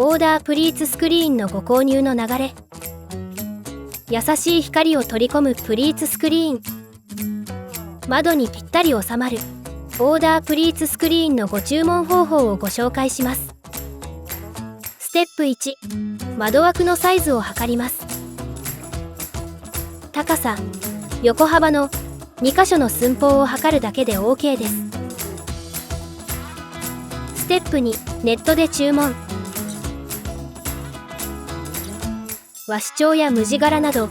オーダープリーツスクリーンのご購入の流れ。優しい光を取り込むプリーツスクリーン。窓にぴったり収まるオーダープリーツスクリーンのご注文方法をご紹介します。ステップ1、窓枠のサイズを測ります。高さ、横幅の2箇所の寸法を測るだけで OK です。ステップ2、ネットで注文。和紙調や無地柄など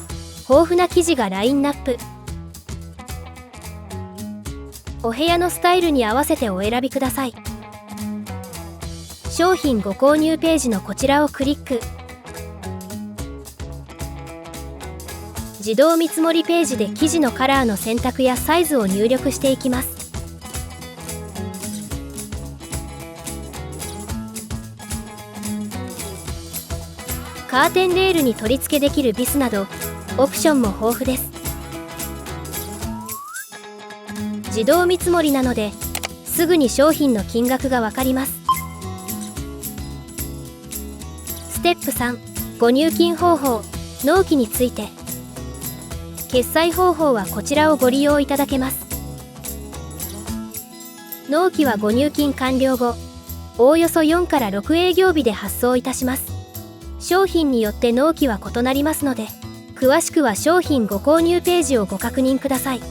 豊富な生地がラインナップ。お部屋のスタイルに合わせてお選びください。商品ご購入ページのこちらをクリック。自動見積もりページで生地のカラーの選択やサイズを入力していきます。カーテンレールに取り付けできるビスなどオプションも豊富です。自動見積もりなのですぐに商品の金額がわかります。ステップ3、ご入金方法、納期について。決済方法はこちらをご利用いただけます。納期はご入金完了後、おおよそ4から6営業日で発送いたします。商品によって納期は異なりますので、詳しくは商品ご購入ページをご確認ください。